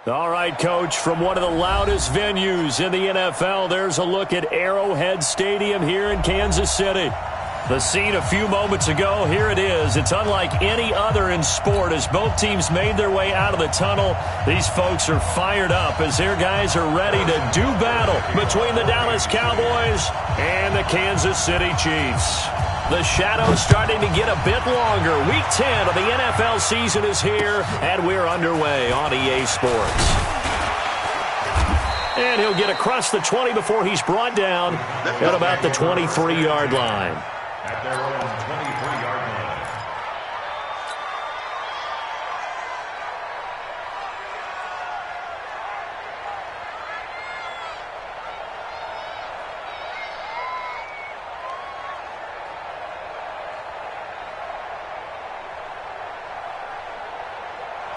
All right, Coach, from one of the loudest venues in the NFL, there's a look at Arrowhead Stadium here in Kansas City. The scene a few moments ago, here it is. It's unlike any other in sport as both teams made their way out of the tunnel. These folks are fired up as their guys are ready to do battle between the Dallas Cowboys and the Kansas City Chiefs. The shadow's starting to get a bit longer. Week 10 of the NFL season is here, and we're underway on EA Sports. And he'll get across the 20 before he's brought down at about the 23-yard line. At their own 23-yard line.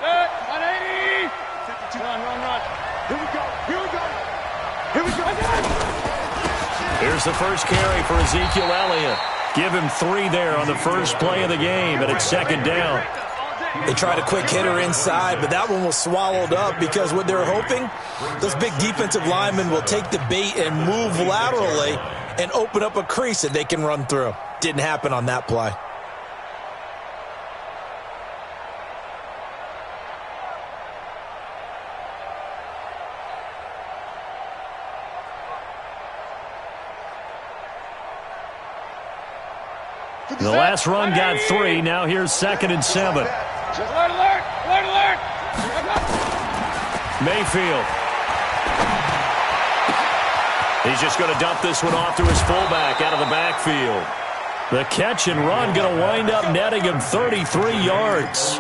Set, 180. 52. Run. Here we go. Here's the first carry for Ezekiel Elliott. Give him 3 there on the first play of the game, and it's second down. They tried a quick hitter inside, but that one was swallowed up because what they're hoping, those big defensive linemen will take the bait and move laterally and open up a crease that they can run through. Didn't happen on that play. The last run got 3. Now here's 2nd and 7. Alert. Mayfield. He's just going to dump this one off to his fullback out of the backfield. The catch and run going to wind up netting him 33 yards.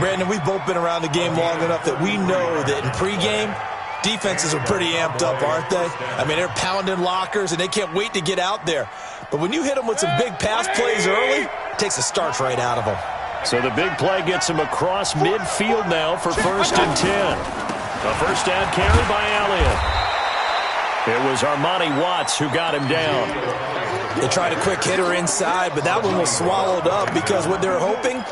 Brandon, we've both been around the game long enough that we know that in pregame, defenses are pretty amped up, aren't they? I mean, they're pounding lockers, and they can't wait to get out there. But when you hit them with some big pass plays early, it takes the starch right out of them. So the big play gets him across midfield now for 1st and 10. A first down carry by Elliott. It was Armani Watts who got him down. They tried a quick hitter inside, but that one was swallowed up because what they're hoping,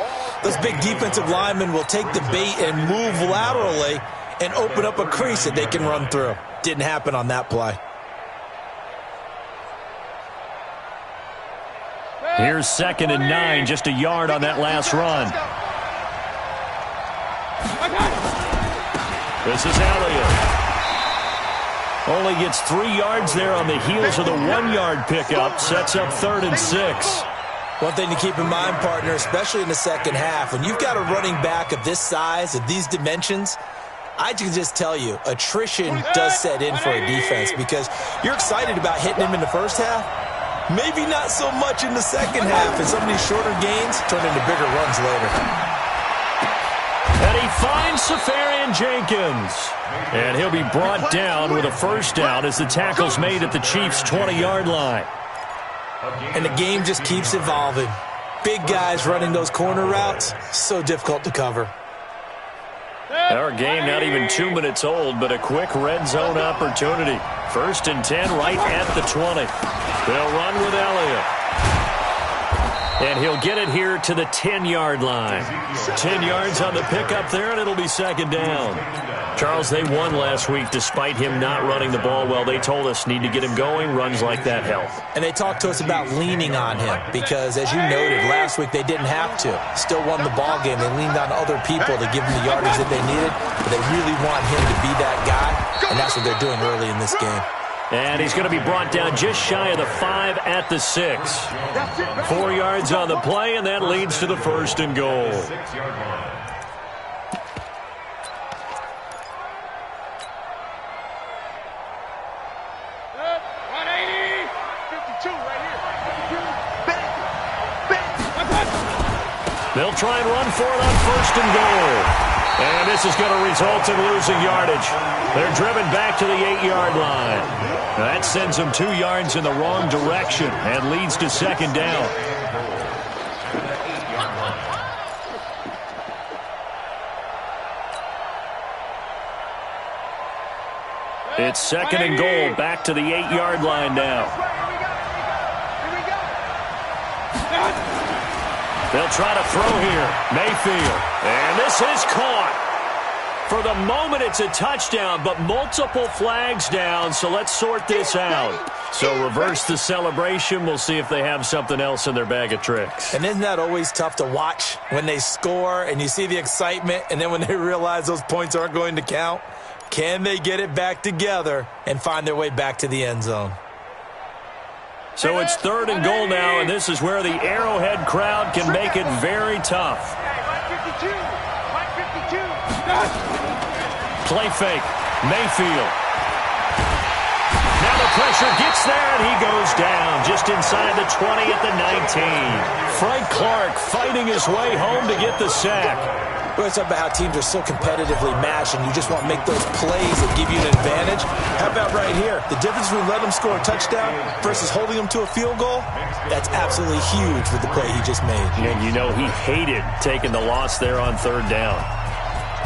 those big defensive linemen will take the bait and move laterally and open up a crease that they can run through. Didn't happen on that play. Here's 2nd and 9, just a yard on that last run. This is Elliott. Only gets 3 yards there on the heels of the 1-yard pickup. Sets up 3rd and 6. One thing to keep in mind, partner, especially in the second half, when you've got a running back of this size, of these dimensions, I can just tell you, attrition does set in for a defense because you're excited about hitting him in the first half. Maybe not so much in the second half, and some of these shorter gains turn into bigger runs later. And he finds Safarian Jenkins. And he'll be brought down with a first down as the tackle's made at the Chiefs' 20-yard line. And the game just keeps evolving. Big guys running those corner routes, so difficult to cover. Our game not even 2 minutes old, but a quick red zone opportunity. 1st and 10 right at the 20. They'll run with Elliott. And he'll get it here to the 10-yard line. 10 yards on the pickup there, and it'll be second down. Charles, they won last week despite him not running the ball well. They told us need to get him going. Runs like that help. And they talked to us about leaning on him because, as you noted, last week they didn't have to. Still won the ball game. They leaned on other people to give them the yardage that they needed, but they really want him to be that guy, and that's what they're doing early in this game. And he's going to be brought down just shy of the 5 at the 6. 4 yards on the play, and that leads to the 1st and goal. They'll try and run for it on 1st and goal. And this is going to result in losing yardage. They're driven back to the 8-yard line. That sends them 2 yards in the wrong direction and leads to second down. It's 2nd and goal, back to the 8-yard line now. They'll try to throw here. Mayfield. And this is caught. For the moment, it's a touchdown, but multiple flags down, so let's sort this out. So reverse the celebration. We'll see if they have something else in their bag of tricks. And isn't that always tough to watch when they score and you see the excitement, and then when they realize those points aren't going to count? Can they get it back together and find their way back to the end zone? So it's 3rd and goal now, and this is where the Arrowhead crowd can make it very tough. Play fake. Mayfield. Now the pressure gets there, and he goes down just inside the 20 at the 19. Frank Clark fighting his way home to get the sack. We always talk about how teams are so competitively matched, and you just want to make those plays that give you an advantage. How about right here? The difference between letting them score a touchdown versus holding them to a field goal, that's absolutely huge with the play he just made. And you know he hated taking the loss there on 3rd down.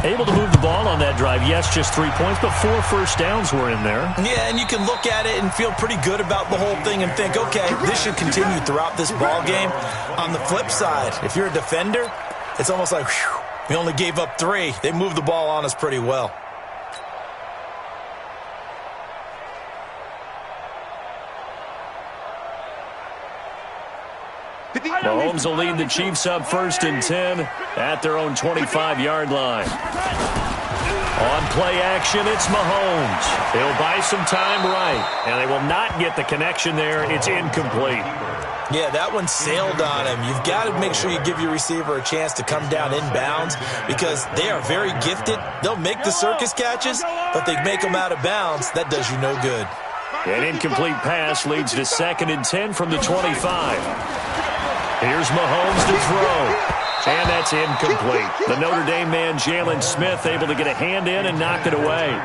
Able to move the ball on that drive. Yes, just 3 points, but 4 first downs were in there. Yeah, and you can look at it and feel pretty good about the whole thing and think, okay, this should continue throughout this ball game. On the flip side, if you're a defender, it's almost like, whew, we only gave up 3. They moved the ball on us pretty well. Mahomes will lead the Chiefs up 1st and 10 at their own 25-yard line. On play action, it's Mahomes. He'll buy some time right, and they will not get the connection there. It's incomplete. Yeah, that one sailed on him. You've got to make sure you give your receiver a chance to come down inbounds because they are very gifted. They'll make the circus catches, but they make them out of bounds. That does you no good. An incomplete pass leads to 2nd and 10 from the 25. Here's Mahomes to throw, and that's incomplete. The Notre Dame man, Jalen Smith, able to get a hand in and knock it away.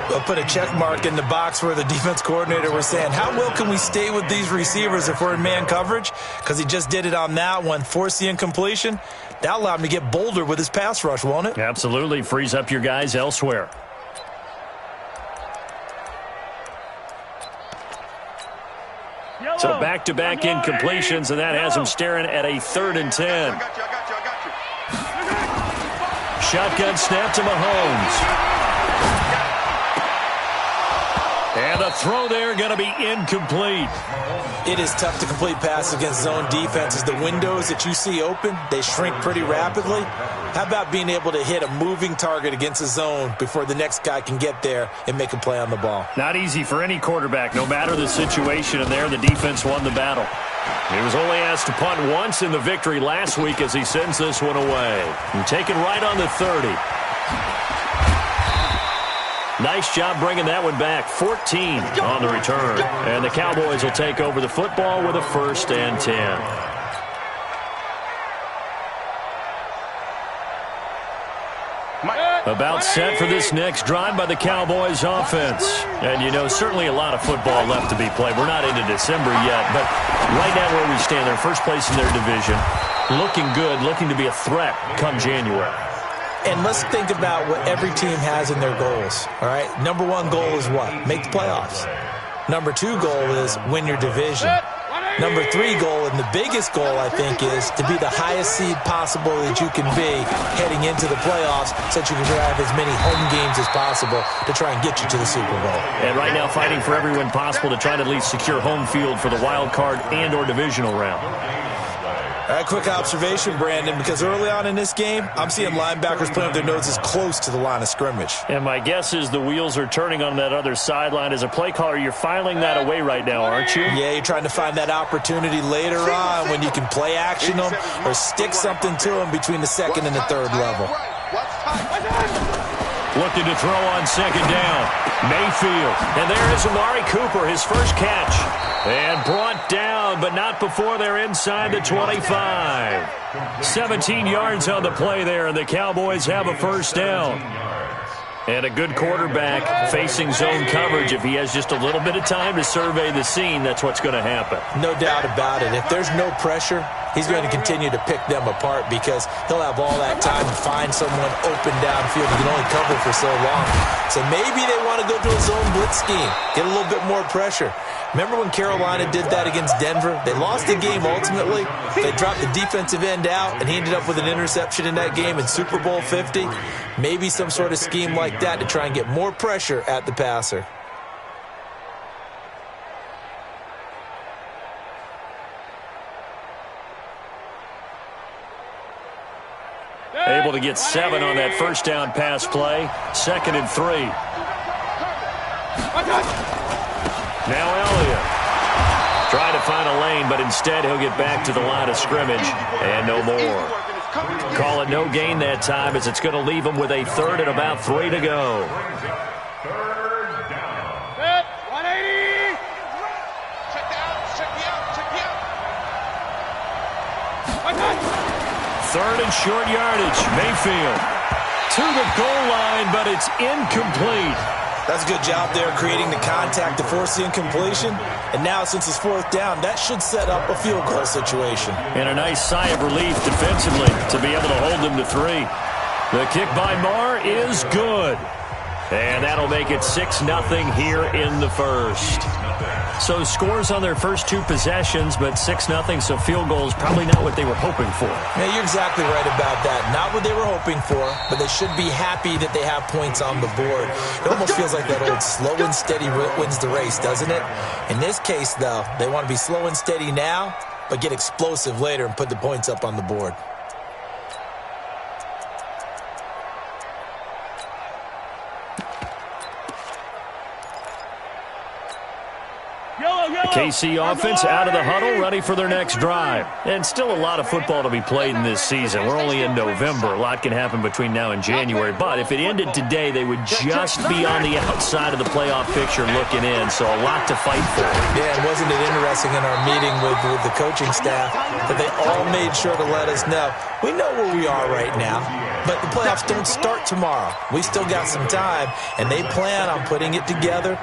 We'll put a check mark in the box where the defense coordinator was saying, how well can we stay with these receivers if we're in man coverage? Because he just did it on that one, forced the incompletion. That allowed him to get bolder with his pass rush, won't it? Absolutely. Frees up your guys elsewhere. So back-to-back incompletions, and that has him staring at a 3rd and 10. Shotgun snap to Mahomes. And the throw there going to be incomplete. It is tough to complete passes against zone defenses. The windows that you see open, they shrink pretty rapidly. How about being able to hit a moving target against a zone before the next guy can get there and make a play on the ball? Not easy for any quarterback, no matter the situation, and there the defense won the battle. He was only asked to punt once in the victory last week as he sends this one away. And taken right on the 30. Nice job bringing that one back. 14 on the return. And the Cowboys will take over the football with a 1st and 10. About set for this next drive by the Cowboys offense. And, you know, certainly a lot of football left to be played. We're not into December yet, but right now where we stand, they're first place in their division. Looking good, looking to be a threat come January. And let's think about what every team has in their goals, all right? Number 1 goal is what? Make the playoffs. Number 2 goal is win your division. Number 3 goal, and the biggest goal, I think, is to be the highest seed possible that you can be heading into the playoffs so that you can have as many home games as possible to try and get you to the Super Bowl. And right now fighting for every win possible to try to at least secure home field for the wild card and or divisional round. All right, quick observation, Brandon, because early on in this game, I'm seeing linebackers playing with their noses close to the line of scrimmage. And my guess is the wheels are turning on that other sideline. As a play caller, you're filing that away right now, aren't you? Yeah, you're trying to find that opportunity later on when you can play action them or stick something to them between the 2nd and the 3rd level. Looking to throw on 2nd down. Mayfield. And there is Amari Cooper, his first catch. And brought down, but not before they're inside the 25. 17 yards on the play there, and the Cowboys have a 1st down. And a good quarterback facing zone coverage. If he has just a little bit of time to survey the scene, that's what's going to happen. No doubt about it. If there's no pressure, he's going to continue to pick them apart because he'll have all that time to find someone open downfield. He can only cover for so long. So maybe they want to go to a zone blitz scheme, get a little bit more pressure. Remember when Carolina did that against Denver? They lost the game ultimately. They dropped the defensive end out, and he ended up with an interception in that game in Super Bowl 50. Maybe some sort of scheme like that to try and get more pressure at the passer. Able to get 7 on that first down pass play. 2nd and 3. Now Elliott. Trying to find a lane, but instead he'll get back to the line of scrimmage and no more. Call it no gain that time as it's going to leave him with a 3rd and about 3 to go. Set, 180. Check me out. 3rd and short yardage. Mayfield to the goal line, but it's incomplete. That's a good job there creating the contact to force the incompletion. And now since it's 4th down, that should set up a field goal situation. And a nice sigh of relief defensively to be able to hold them to 3. The kick by Marr is good. And that'll make it 6-0 here in the first. So scores on their first 2 possessions, but 6-0, so field goals probably not what they were hoping for. Yeah, you're exactly right about that. Not what they were hoping for, but they should be happy that they have points on the board. It almost feels like that old slow and steady wins the race, doesn't it? In this case, though, they want to be slow and steady now, but get explosive later and put the points up on the board. KC offense out of the huddle, ready for their next drive. And still a lot of football to be played in this season. We're only in November. A lot can happen between now and January. But if it ended today, they would just be on the outside of the playoff picture looking in. So a lot to fight for. Yeah, and wasn't it interesting in our meeting with the coaching staff that they all made sure to let us know, we know where we are right now, but the playoffs don't start tomorrow. We still got some time, and they plan on putting it together,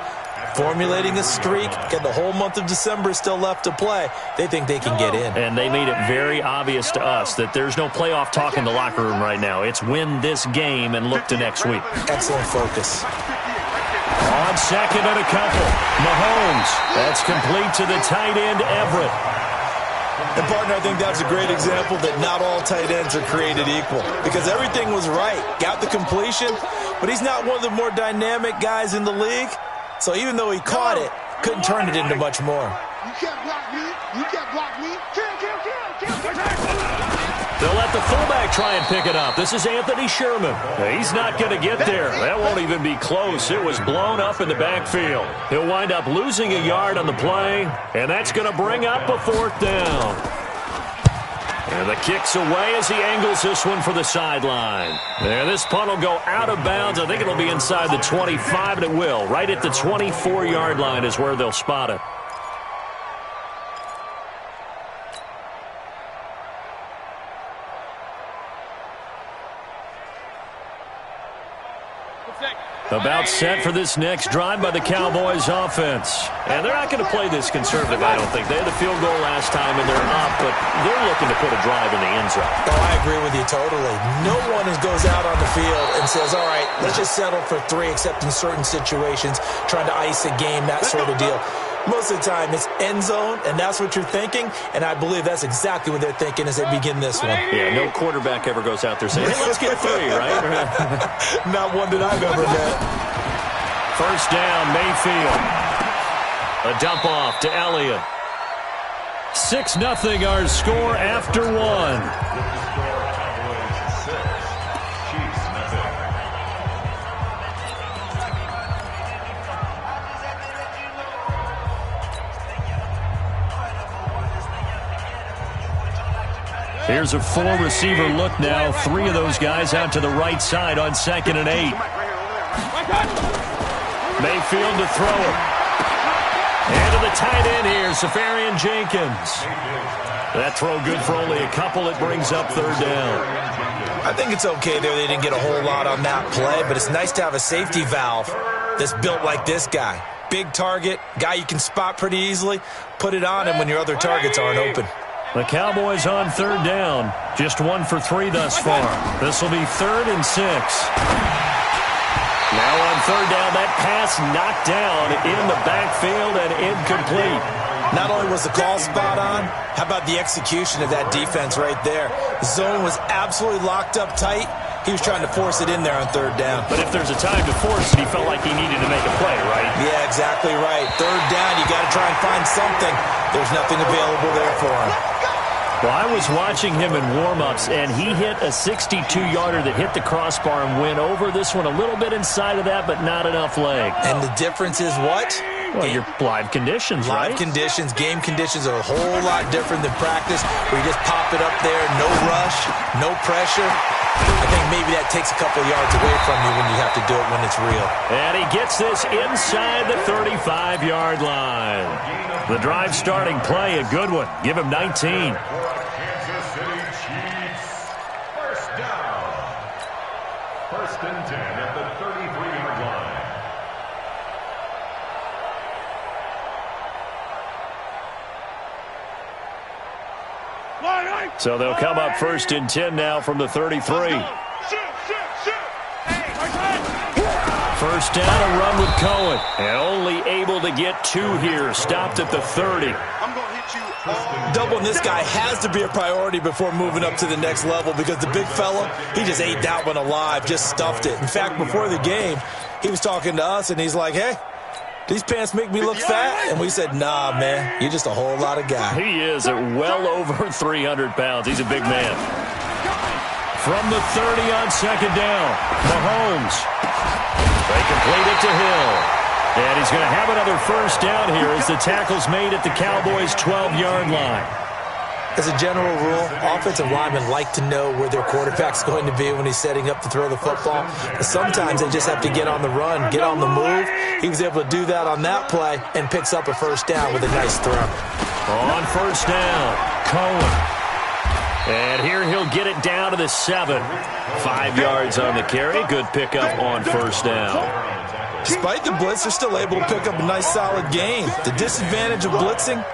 formulating a streak, got the whole month of December still left to play. They think they can get in. And they made it very obvious to us that there's no playoff talk in the locker room right now. It's win this game and look to next week. Excellent focus. On 2nd and a couple, Mahomes. That's complete to the tight end, Everett. And, partner, I think that's a great example that not all tight ends are created equal because everything was right. Got the completion, but he's not one of the more dynamic guys in the league. So even though he caught it, couldn't turn it into much more. You can't block me. You can't block me. Kill. They'll let the fullback try and pick it up. This is Anthony Sherman. He's not going to get there. That won't even be close. It was blown up in the backfield. He'll wind up losing a yard on the play, and that's going to bring up a 4th down. And the kick's away as he angles this one for the sideline. And this punt will go out of bounds. I think it'll be inside the 25, and it will. Right at the 24-yard line is where they'll spot it. About set for this next drive by the Cowboys offense. And they're not going to play this conservative, I don't think. They had a field goal last time, and they're up, but they're looking to put a drive in the end zone. Oh, I agree with you totally. No one goes out on the field and says, all right, let's just settle for 3, except in certain situations, trying to ice a game, that sort of deal. Most of the time, it's end zone, and that's what you're thinking, and I believe that's exactly what they're thinking as they begin this one. Yeah, no quarterback ever goes out there saying, hey, let's get 3, right? Not one that I've ever met. First down, Mayfield. A dump off to Elliott. 6-0 our score after 1. Here's a 4-receiver look now. 3 of those guys out to the right side on 2nd and 8. Mayfield to throw it. And to the tight end here, Safarian Jenkins. That throw good for only a couple. It brings up 3rd down. I think it's okay there. They didn't get a whole lot on that play, but it's nice to have a safety valve that's built like this guy. Big target, guy you can spot pretty easily. Put it on him when your other targets aren't open. The Cowboys on third down. Just 1 for 3 thus far. This will be 3rd and 6. Now on third down, that pass knocked down in the backfield and incomplete. Not only was the call spot on, how about the execution of that defense right there? The zone was absolutely locked up tight. He was trying to force it in there on third down. But if there's a time to force it, he felt like he needed to make a play, right? Yeah, exactly right. Third down, you got to try and find something. There's nothing available there for him. Well, I was watching him in warm-ups, and he hit a 62-yarder that hit the crossbar and went over. This one a little bit inside of that, but not enough leg. And the difference is what? Well, your live conditions, right? Live conditions, game conditions are a whole lot different than practice, where you just pop it up there, no rush, no pressure. I think maybe that takes a couple of yards away from you when you have to do it when it's real. And he gets this inside the 35-yard line. The drive starting play, a good one. Give him 19. Kansas City Chiefs. First down. 1st and 10 at the 33-yard line. So they'll come up 1st and 10 now from the 33. First down, a run with Cohen. And only able to get 2 here. Stopped at the 30. I'm going to hit you. Doubling this guy has to be a priority before moving up to the next level, because the big fella, he just ate that one alive, just stuffed it. In fact, before the game, he was talking to us, and he's like, hey, these pants make me look fat? And we said, nah, man, you're just a whole lot of guy. He is at well over 300 pounds. He's a big man. From the 30 on second down, Mahomes. They complete it to Hill. And he's going to have another first down here as the tackle's made at the Cowboys' 12-yard line. As a general rule, offensive linemen like to know where their quarterback's going to be when he's setting up to throw the football. But sometimes they just have to get on the run, get on the move. He was able to do that on that play and picks up a first down with a nice throw. On first down, Cohen. And here he'll get it down to the 7. 5 yards on the carry. Good pickup on first down. Despite the blitz, they're still able to pick up a nice solid gain. The disadvantage of blitzing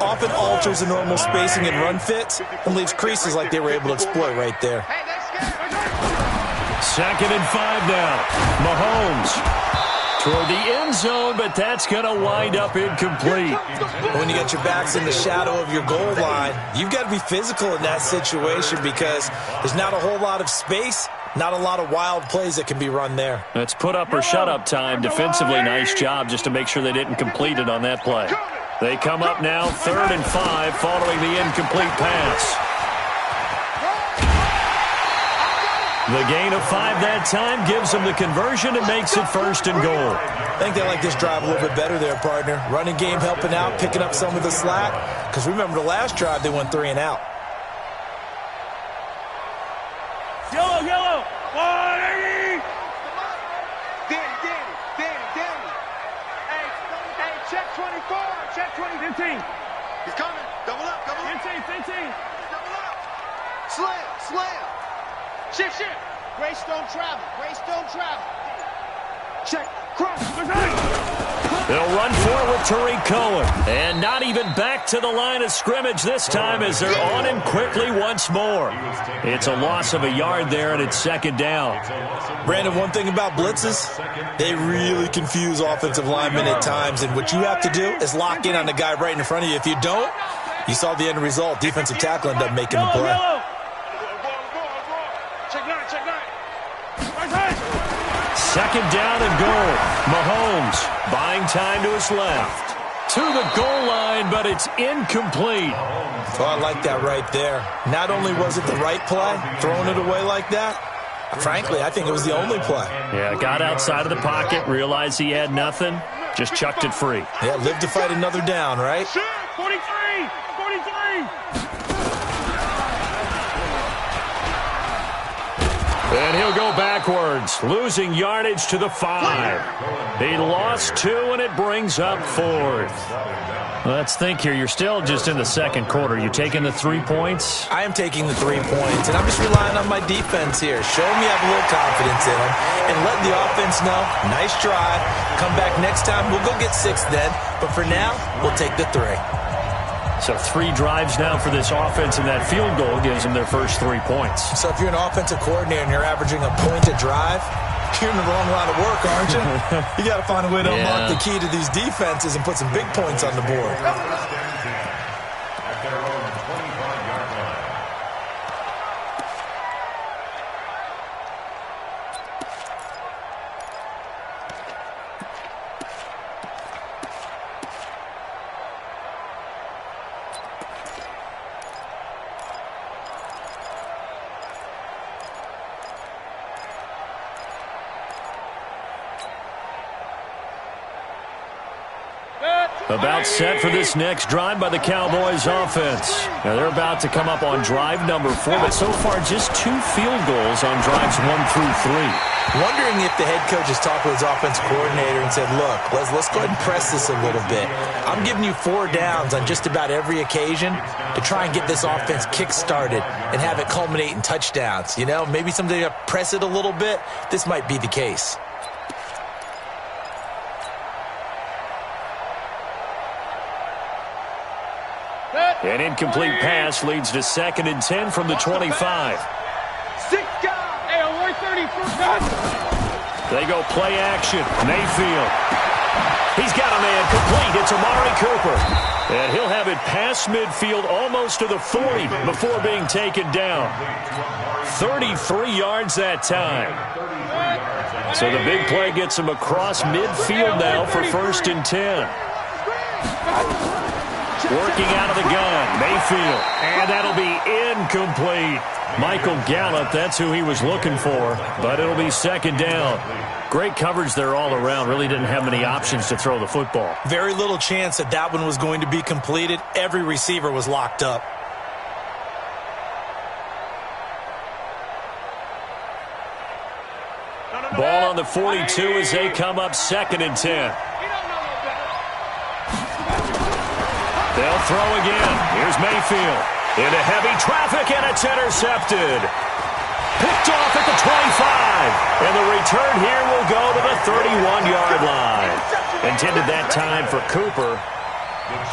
often alters the normal spacing and run fits and leaves creases like they were able to exploit right there. 2nd and 5 now. Mahomes toward the end zone, but that's going to wind up incomplete. When you got your backs in the shadow of your goal line, you've got to be physical in that situation, because there's not a whole lot of space, not a lot of wild plays that can be run there. It's put up or shut up time. Defensively, nice job just to make sure they didn't complete it on that play. They come up now 3rd and 5 following the incomplete pass. The gain of 5 that time gives them the conversion and makes it 1st and goal. I think they like this drive a little bit better there, partner. Running game helping out, picking up some of the slack. Because remember the last drive, they went 3 and out. Yellow. 180. Danny. Hey, check 24. Check 20. 15. He's coming. Double up. 15. Double up. Slam. Shift. Greystone travel. Check. Cross. They'll run forward with Tariq Cohen. And not even back to the line of scrimmage this time as they're on him quickly once more. It's a loss of a yard there, and it's 2nd down. Brandon, one thing about blitzes, they really confuse offensive linemen at times. And what you have to do is lock in on the guy right in front of you. If you don't, you saw the end result. Defensive tackle ended up making the play. Second down and goal. Mahomes buying time to his left. To the goal line, but it's incomplete. Oh, I like that right there. Not only was it the right play, throwing it away like that, frankly, I think it was the only play. Yeah, got outside of the pocket, realized he had nothing, just chucked it free. Yeah, live to fight another down, right? 43. And he'll go backwards, losing yardage to the 5. He lost 2, and it brings up 4th. Let's think here. You're still just in the second quarter. You taking the 3 points? I am taking the 3 points, and I'm just relying on my defense here. Show me I have a little confidence in them, and let the offense know, nice drive. Come back next time. We'll go get 6 then. But for now, we'll take the 3. So 3 drives now for this offense, and that field goal gives them their first 3 points. So if you're an offensive coordinator and you're averaging a point a drive, you're in the wrong line of work, aren't you? You got to find a way to unlock the key to these defenses and put some big points on the board. At their own 25-yard line. About set for this next drive by the Cowboys offense. Now they're about to come up on drive number 4, but so far just 2 field goals on drives 1 through 3. Wondering if the head coach has talked with his offensive coordinator and said, look, let's go ahead and press this a little bit. I'm giving you 4 downs on just about every occasion to try and get this offense kick-started and have it culminate in touchdowns. You know, maybe someday to press it a little bit. This might be the case. An incomplete pass leads to 2nd and 10 from the 25. 6 guys. Hey, on 134. They go play action. Mayfield. He's got a man complete. It's Amari Cooper. And he'll have it past midfield almost to the 40 before being taken down. 33 yards that time. So the big play gets him across midfield now for 1st and 10. Working out of the gun, Mayfield, and that'll be incomplete. Michael Gallup, that's who he was looking for, but it'll be 2nd down. Great coverage there all around. Really didn't have many options to throw the football. Very little chance that that one was going to be completed. Every receiver was locked up. Ball on the 42 as they come up 2nd and 10. They'll throw again. Here's Mayfield. Into heavy traffic, and it's intercepted. Picked off at the 25. And the return here will go to the 31-yard line. Intended that time for Cooper.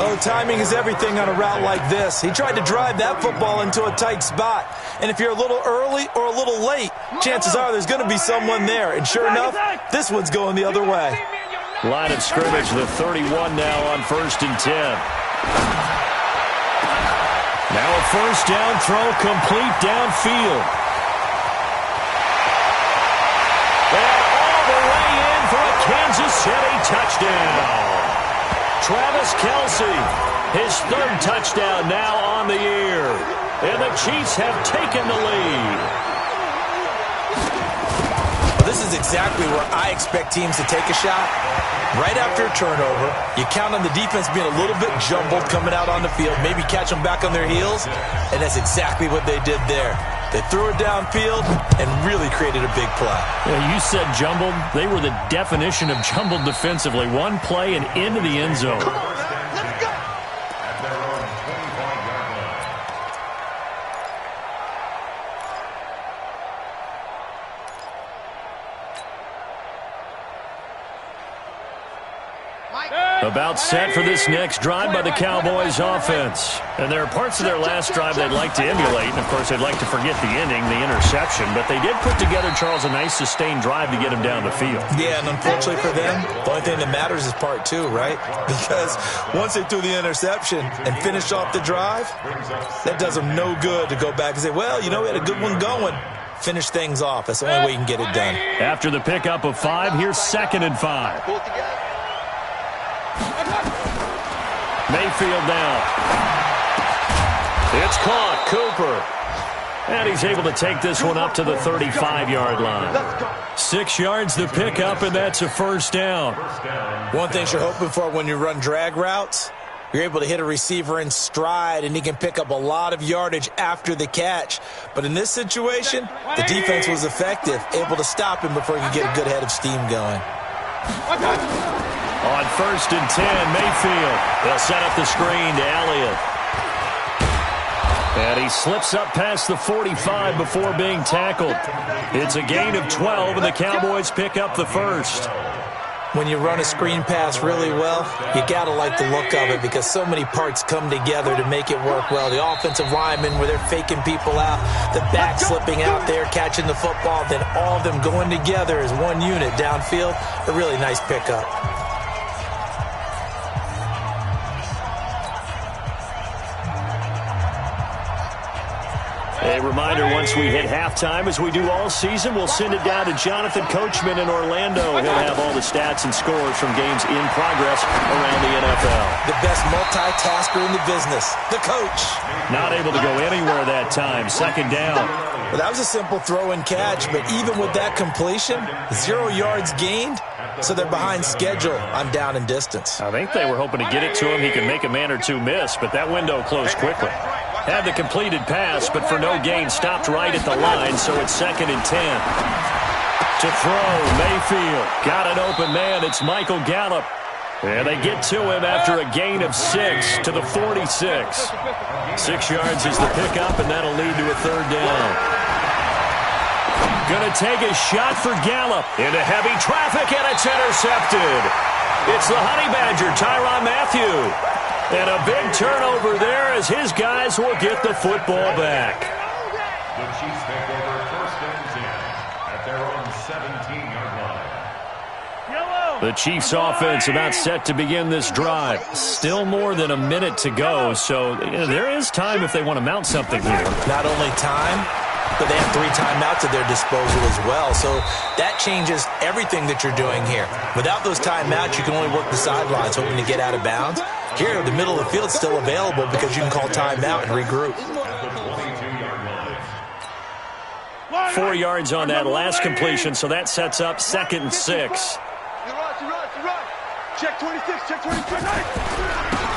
Oh, timing is everything on a route like this. He tried to drive that football into a tight spot. And if you're a little early or a little late, chances are there's going to be someone there. And sure enough, this one's going the other way. Line of scrimmage, the 31 now on 1st and 10. Now a 1st down throw complete downfield. And all the way in for a Kansas City touchdown. Travis Kelce, his 3rd touchdown now on the year. And the Chiefs have taken the lead. This is exactly where I expect teams to take a shot. Right after a turnover, you count on the defense being a little bit jumbled coming out on the field, maybe catch them back on their heels, and that's exactly what they did there. They threw it downfield and really created a big play. Yeah, you said jumbled. They were the definition of jumbled defensively. One play and into the end zone. Come on, now. Let's go. At their own 25-yard line. About set for this next drive by the Cowboys offense. And there are parts of their last drive they'd like to emulate. And, of course, they'd like to forget the ending, the interception. But they did put together, Charles, a nice sustained drive to get him down the field. Yeah, and unfortunately for them, the only thing that matters is part 2, right? Because once they threw the interception and finished off the drive, that does them no good to go back and say, well, you know, we had a good one going. Finish things off. That's the only way you can get it done. After the pickup of 5, here's 2nd and 5. Pull it together. Mayfield down. It's caught. Cooper. And he's able to take this one up to the 35-yard line. 6 yards the pickup, and that's a 1st down. One thing you're hoping for when you run drag routes, you're able to hit a receiver in stride, and he can pick up a lot of yardage after the catch. But in this situation, the defense was effective, able to stop him before he could get a good head of steam going. On 1st and 10, Mayfield. They'll set up the screen to Elliott. And he slips up past the 45 before being tackled. It's a gain of 12, and the Cowboys pick up the 1st. When you run a screen pass really well, you got to like the look of it because so many parts come together to make it work well. The offensive linemen, where they're faking people out, the back slipping out there, catching the football, then all of them going together as one unit downfield. A really nice pickup. A reminder, once we hit halftime, as we do all season, we'll send it down to Jonathan Coachman in Orlando. He'll have all the stats and scores from games in progress around the NFL. The best multitasker in the business, the coach. Not able to go anywhere that time. Second down. Well, that was a simple throw and catch, but even with that completion, 0 yards gained, so they're behind schedule on down and distance. I think they were hoping to get it to him. He could make a man or two miss, but that window closed quickly. Had the completed pass, but for no gain, stopped right at the line, so it's 2nd and 10. To throw, Mayfield. Got an open man. It's Michael Gallup. And they get to him after a gain of 6 to the 46. 6 yards is the pickup, and that'll lead to a 3rd down. Going to take a shot for Gallup into heavy traffic, and it's intercepted. It's the Honey Badger, Tyrann Mathieu. And a big turnover there as his guys will get the football back. The Chiefs take over 1st and 10 at their own 17-yard line. The Chiefs offense about set to begin this drive. Still more than a minute to go, so there is time if they want to mount something here. Not only time, but they have 3 timeouts at their disposal as well. So that changes everything that you're doing here. Without those timeouts, you can only work the sidelines hoping to get out of bounds. Here, the middle of the field is still available because you can call timeout and regroup. 4 yards on that last completion, so that sets up 2nd and 6. Check 26, check 26.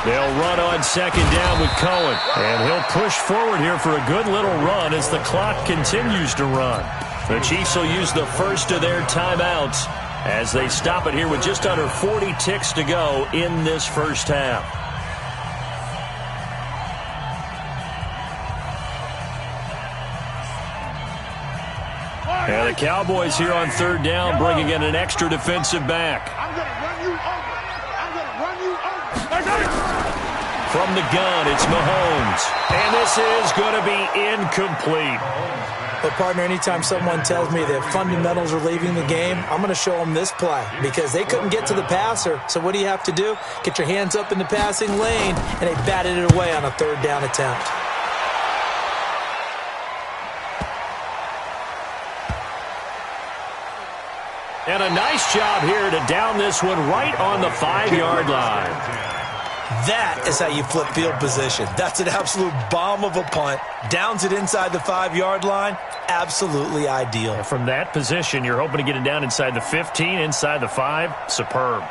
They'll run on 2nd down with Cohen. And he'll push forward here for a good little run as the clock continues to run. The Chiefs will use the first of their timeouts as they stop it here with just under 40 ticks to go in this first half. And the Cowboys here on 3rd down bringing in an extra defensive back. I'm going to run you over. I'm going to run you over. From the gun, it's Mahomes. And this is going to be incomplete. But, partner, anytime someone tells me that fundamentals are leaving the game, I'm going to show them this play because they couldn't get to the passer. So what do you have to do? Get your hands up in the passing lane, and they batted it away on a 3rd down attempt. And a nice job here to down this one right on the 5-yard line. That is how you flip field position. That's an absolute bomb of a punt. Downs it inside the 5-yard line. Absolutely ideal. And from that position, you're hoping to get it down inside the 15, inside the 5. Superb.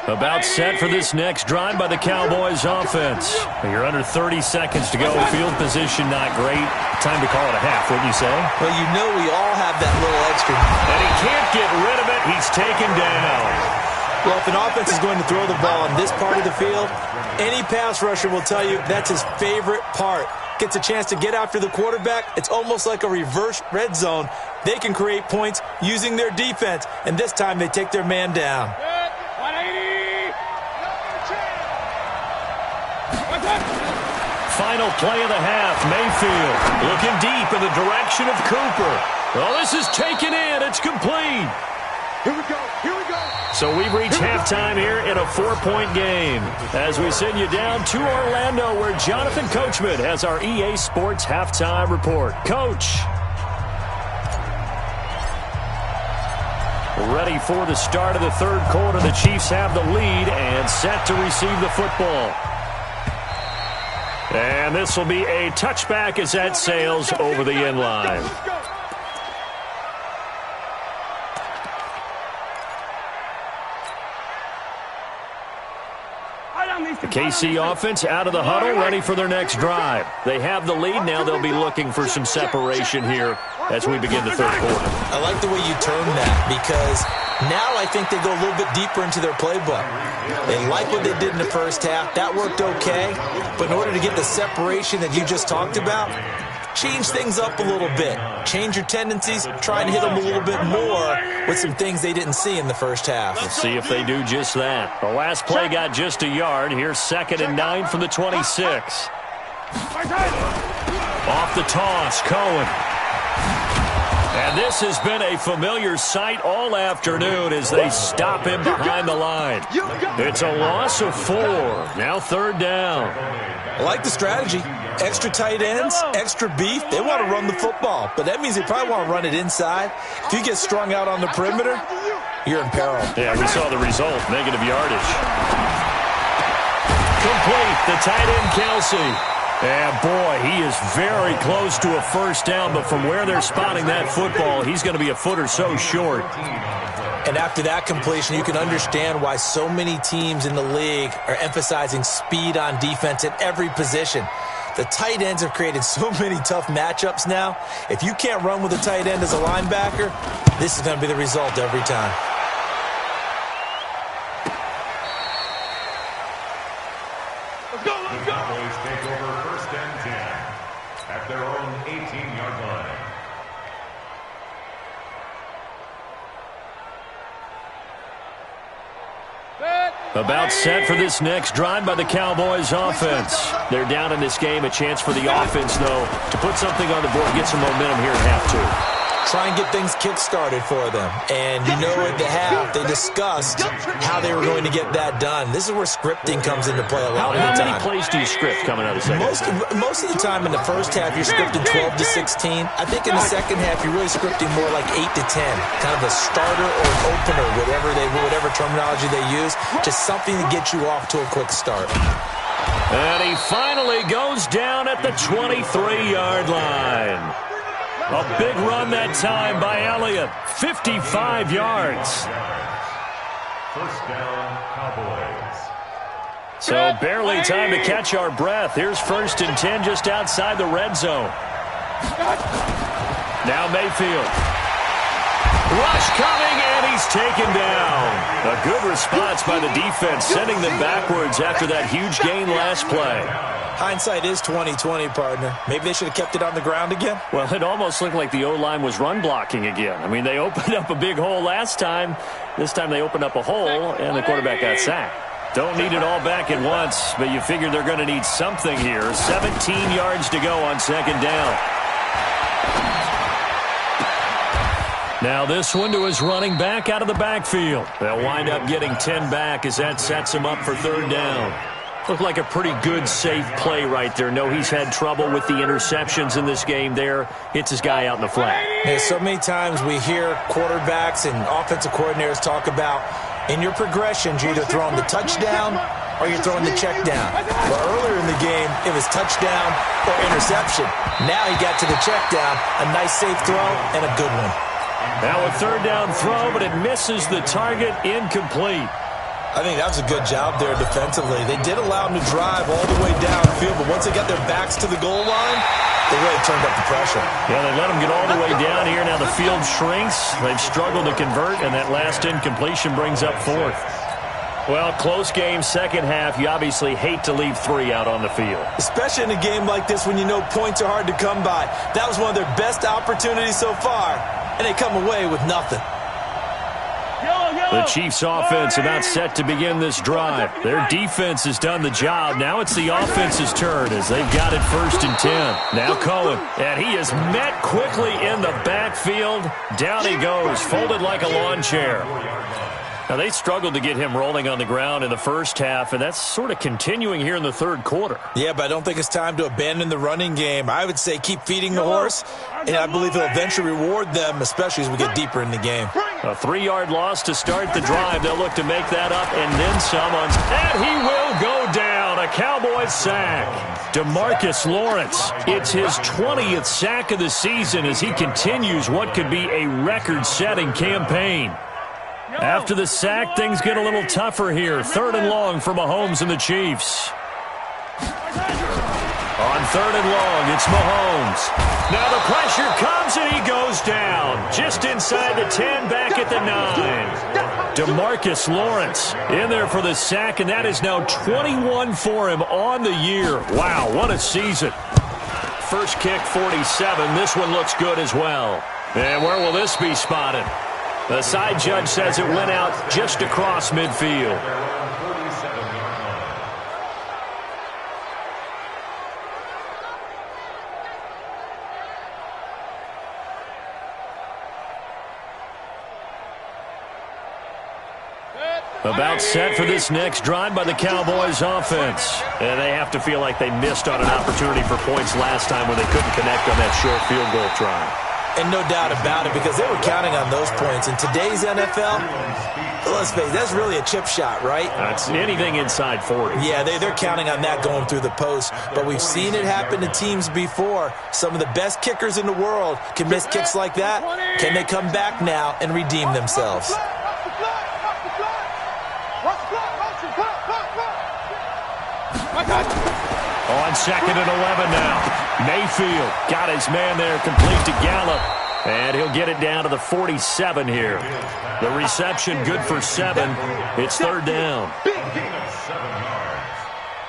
About set for this next drive by the Cowboys offense. You're under 30 seconds to go. Field position not great. Time to call it a half, wouldn't you say? Well, you know we all have that little extra. And he can't get rid of it. He's taken down. Well, if an offense is going to throw the ball on this part of the field, any pass rusher will tell you that's his favorite part. Gets a chance to get after the quarterback. It's almost like a reverse red zone. They can create points using their defense, and this time they take their man down. 180. Final play of the half. Mayfield looking deep in the direction of Cooper. Well, this is taken in. It's complete. Here we go. Here we go. So we've reached halftime here in a 4-point game as we send you down to Orlando where Jonathan Coachman has our EA Sports halftime report. Coach. Ready for the start of the 3rd quarter. The Chiefs have the lead and set to receive the football. And this will be a touchback as that sails over the end line. The KC offense out of the huddle, ready for their next drive. They have the lead. Now they'll be looking for some separation here as we begin the 3rd quarter. I like the way you term that because now I think they go a little bit deeper into their playbook. They like what they did in the first half. That worked okay. But in order to get the separation that you just talked about, change things up a little bit. Change your tendencies, try and hit them a little bit more with some things they didn't see in the first half. Let's see if they do just that. The last play got just a yard. Here's 2nd and 9 from the 26. Off the toss, Cohen. And this has been a familiar sight all afternoon as they stop him behind the line. It's a loss of 4. Now 3rd down. I like the strategy. Extra tight ends, extra beef. They want to run the football, but that means they probably want to run it inside. If you get strung out on the perimeter, you're in peril. Yeah, we saw the result. Negative yardage. Complete. The tight end, Kelsey. And, boy, he is very close to a first down, but from where they're spotting that football, he's going to be a foot or so short. And after that completion, you can understand why so many teams in the league are emphasizing speed on defense at every position. The tight ends have created so many tough matchups now. If you can't run with a tight end as a linebacker, this is going to be the result every time. Let's go, let's go. The Cowboys take over 1st and 10 at their own 18-yard line. About set for this next drive by the Cowboys offense. They're down in this game. A chance for the offense, though, to put something on the board, get some momentum here at half 2. Try and get things kick-started for them. And you know at the half, they discussed how they were going to get that done. This is where scripting comes into play a lot of the time. How many plays do you script coming out of the second? Most of the time in the first half, you're scripting 12 to 16. I think in the second half, you're really scripting more like 8 to 10. Kind of a starter or an opener, whatever terminology they use. Just something to get you off to a quick start. And he finally goes down at the 23-yard line. A big run that time by Elliott. 55 yards. 1st down, Cowboys. So barely time to catch our breath. Here's 1st and 10 just outside the red zone. Now Mayfield. Rush coming, and he's taken down. A good response by the defense, sending them backwards after that huge gain last play. Hindsight is 20/20, partner. Maybe they should have kept it on the ground again. Well, it almost looked like the O-line was run blocking again. I mean, they opened up a big hole last time. This time they opened up a hole, and the quarterback got sacked. Don't need it all back at once, but you figure they're going to need something here. 17 yards to go on 2nd down. Now this one to his running back out of the backfield. They'll wind up getting 10 back as that sets him up for 3rd down. Looked like a pretty good, safe play right there. No, he's had trouble with the interceptions in this game there. Hits his guy out in the flat. Yeah, so many times we hear quarterbacks and offensive coordinators talk about in your progressions, you're either throwing the touchdown or you're throwing the check down. But earlier in the game, it was touchdown or interception. Now he got to the check down, a nice safe throw and a good one. Now a 3rd down throw, but it misses the target, incomplete. I think that was a good job there defensively. They did allow them to drive all the way downfield, but once they got their backs to the goal line, they really turned up the pressure. Yeah, they let them get all the way down here. Now the field shrinks. They've struggled to convert, and that last incompletion brings up 4th. Well, close game, second half. You obviously hate to leave 3 out on the field. Especially in a game like this when you know points are hard to come by. That was one of their best opportunities so far, and they come away with nothing. The Chiefs offense about set to begin this drive. Their defense has done the job. Now it's the offense's turn as they've got it 1st and 10. Now Cohen. And he is met quickly in the backfield. Down he goes, folded like a lawn chair. Now, they struggled to get him rolling on the ground in the first half, and that's sort of continuing here in the 3rd quarter. Yeah, but I don't think it's time to abandon the running game. I would say keep feeding the horse, and I believe he'll eventually reward them, especially as we get deeper in the game. A 3-yard loss to start the drive. They'll look to make that up and then some. And he will go down. A Cowboys sack. DeMarcus Lawrence. It's his 20th sack of the season as he continues what could be a record-setting campaign. After the sack, things get a little tougher here. 3rd and long for Mahomes and the Chiefs. On 3rd and long, it's Mahomes. Now the pressure comes and he goes down. Just inside the 10, back at the 9. DeMarcus Lawrence in there for the sack, and that is now 21 for him on the year. Wow, what a season. First kick, 47. This one looks good as well. And where will this be spotted? The side judge says it went out just across midfield. About set for this next drive by the Cowboys offense. And they have to feel like they missed on an opportunity for points last time when they couldn't connect on that short field goal try. And no doubt about it, because they were counting on those points. In today's NFL, let's face it, that's really a chip shot, right? That's anything inside 40. Yeah, they're counting on that going through the post. But we've seen it happen to teams before. Some of the best kickers in the world can miss kicks like that. Can they come back now and redeem themselves? On second and 11 now. Mayfield got his man there, complete to Gallup. And he'll get it down to the 47 here. The reception good for 7. It's third down. Gain of 7 yards.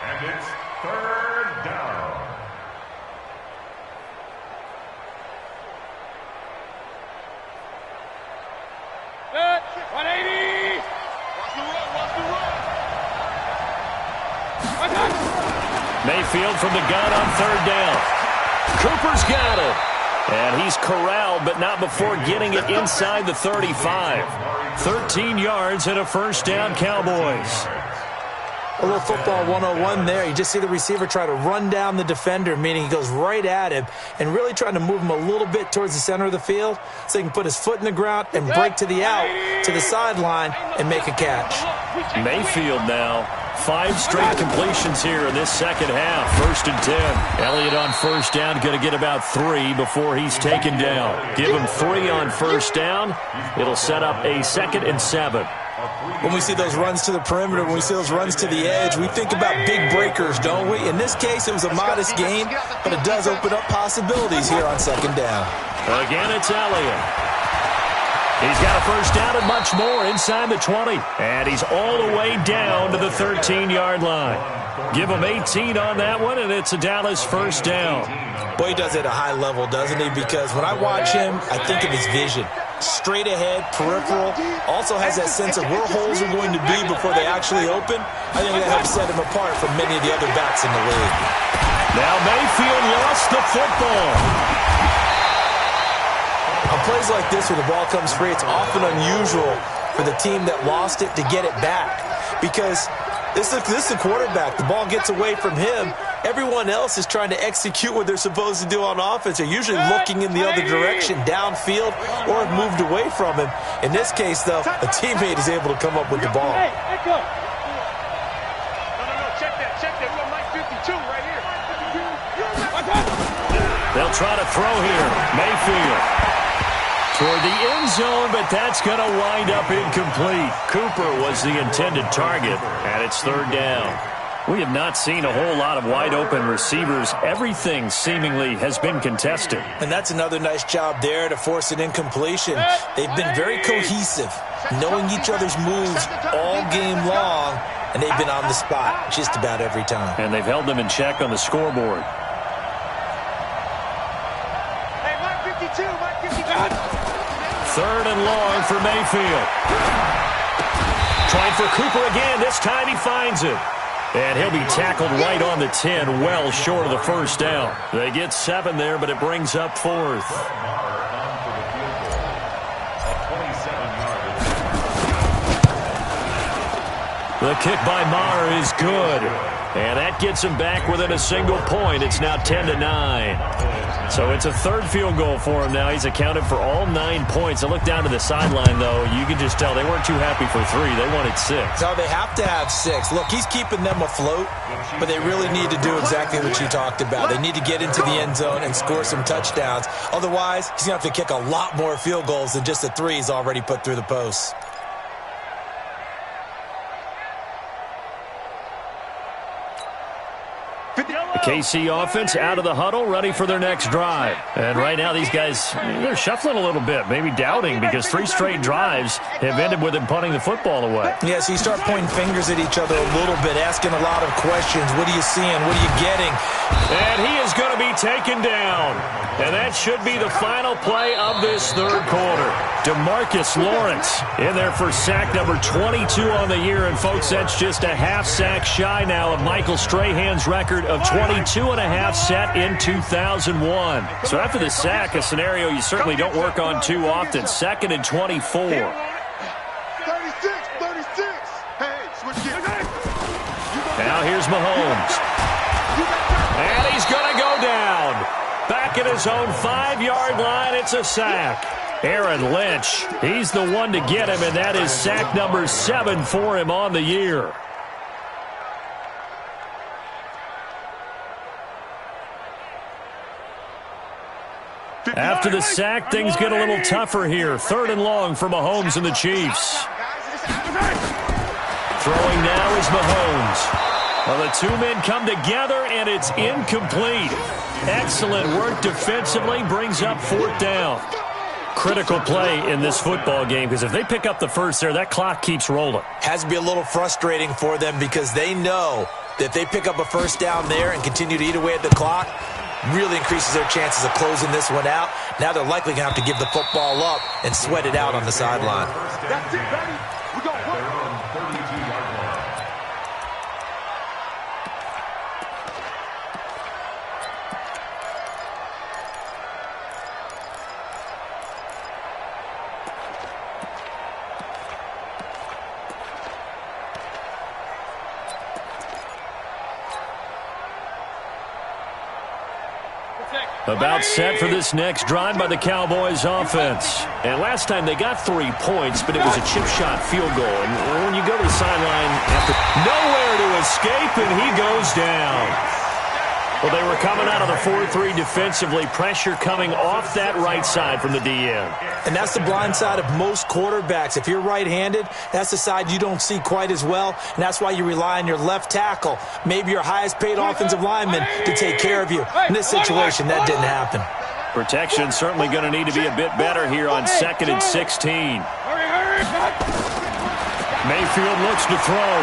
And it's third down. Set. 180. Watch the run. Watch the run. Mayfield from the gun on third down. Cooper's got it. And he's corralled, but not before getting it inside the 35. 13 yards and a first down, Cowboys. A little football 101 there. You just see the receiver try to run down the defender, meaning he goes right at him and really trying to move him a little bit towards the center of the field so he can put his foot in the ground and break to the out, to the sideline, and make a catch. Mayfield now. 5 straight completions here in this second half. First and 10. Elliott on first down, going to get about 3 before he's taken down. Give him 3 on first down. It'll set up a second and 7. When we see those runs to the perimeter, when we see those runs to the edge, we think about big breakers, don't we? In this case, it was a modest gain, but it does open up possibilities here on second down. Again, it's Elliott. He's got a first down and much more inside the 20. And he's all the way down to the 13-yard line. Give him 18 on that one, and it's a Dallas first down. Boy, he does it at a high level, doesn't he? Because when I watch him, I think of his vision. Straight ahead, peripheral. Also has that sense of where holes are going to be before they actually open. I think that helps set him apart from many of the other backs in the league. Now Mayfield lost the football. On plays like this where the ball comes free, it's often unusual for the team that lost it to get it back. Because this is the quarterback. The ball gets away from him. Everyone else is trying to execute what they're supposed to do on offense. They're usually looking in the other direction, downfield, or have moved away from him. In this case, though, a teammate is able to come up with the ball. Hey, let go. No, check that. We got Mike 52 right here. They'll try to throw here. Mayfield toward the end zone, but that's going to wind up incomplete. Cooper was the intended target, and it's third down. We have not seen a whole lot of wide-open receivers. Everything seemingly has been contested. And that's another nice job there to force an incompletion. They've been very cohesive, knowing each other's moves all game long, and they've been on the spot just about every time. And they've held them in check on the scoreboard. Hey, Mike 52, Mike 52. Third and long for Mayfield. Trying for Cooper again. This time he finds it. And he'll be tackled right on the 10, well short of the first down. They get 7 there, but it brings up 4th. The kick by Maher is good. And that gets him back within a single point. It's now 10-9. So it's a third field goal for him now. He's accounted for all 9 points. I look down to the sideline, though. You can just tell they weren't too happy for 3. They wanted 6. No, they have to have 6. Look, he's keeping them afloat, but they really need to do exactly what you talked about. They need to get into the end zone and score some touchdowns. Otherwise, he's going to have to kick a lot more field goals than just the 3 he's already put through the posts. The KC offense out of the huddle, ready for their next drive. And right now these guys, they're shuffling a little bit, maybe doubting, because 3 straight drives have ended with them punting the football away. Yeah, so you start pointing fingers at each other a little bit, asking a lot of questions. What are you seeing? What are you getting? And he is going to be taken down. And that should be the final play of this third quarter. DeMarcus Lawrence in there for sack number 22 on the year. And, folks, that's just a half sack shy now of Michael Strahan's record of 22.5 set in 2001. So after the sack, a scenario you certainly don't work on too often. 2nd and 24. 36. Hey, switch gears. Now here's Mahomes. And he's going to go down. Back at his own 5-yard line, it's a sack. Aaron Lynch, he's the one to get him, and that is sack number 7 for him on the year. After the sack, things get a little tougher here. 3rd and long for Mahomes and the Chiefs. Throwing now is Mahomes. Well, the 2 men come together, and it's incomplete. Excellent work defensively, brings up 4th down. Critical play in this football game, because if they pick up the first there, that clock keeps rolling. Has to be a little frustrating for them, because they know that if they pick up a first down there and continue to eat away at the clock, really increases their chances of closing this one out. Now they're likely going to have to give the football up and sweat it out on the sideline. That's it, baby. We got one. About set for this next drive by the Cowboys offense. And last time they got 3 points, but it was a chip shot field goal. And when you go to the sideline, after nowhere to escape, and he goes down. Well, they were coming out of the 4-3 defensively. Pressure coming off that right side from the DN. And that's the blind side of most quarterbacks. If you're right-handed, that's the side you don't see quite as well. And that's why you rely on your left tackle, maybe your highest-paid offensive lineman, to take care of you. In this situation, that didn't happen. Protection certainly going to need to be a bit better here on 2nd and 16. Mayfield looks to throw.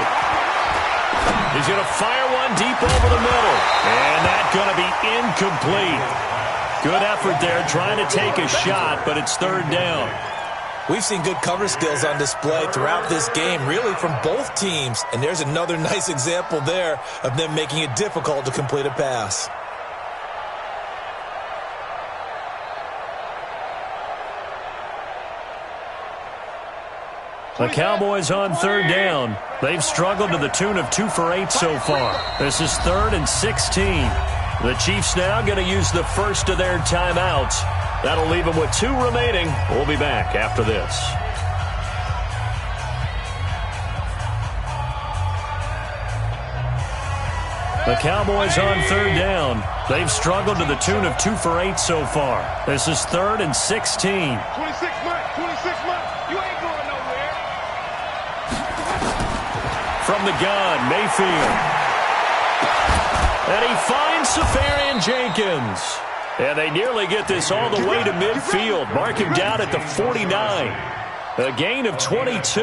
He's going to fire one deep over the middle. And that's going to be incomplete. Good effort there trying to take a shot, but it's 3rd down. We've seen good cover skills on display throughout this game, really from both teams. And there's another nice example there of them making it difficult to complete a pass. The Cowboys on 3rd down. They've struggled to the tune of 2 for 8 so far. This is 3rd and 16. The Chiefs now going to use the first of their timeouts. That'll leave them with 2 remaining. We'll be back after this. The Cowboys on 3rd down. They've struggled to the tune of 2 for 8 so far. This is 3rd and 16. 26 months. You ain't going nowhere. From the gun, Mayfield. And he finds Safarian Jenkins. And they nearly get this all the way to midfield. Mark him down at the 49. A gain of 22.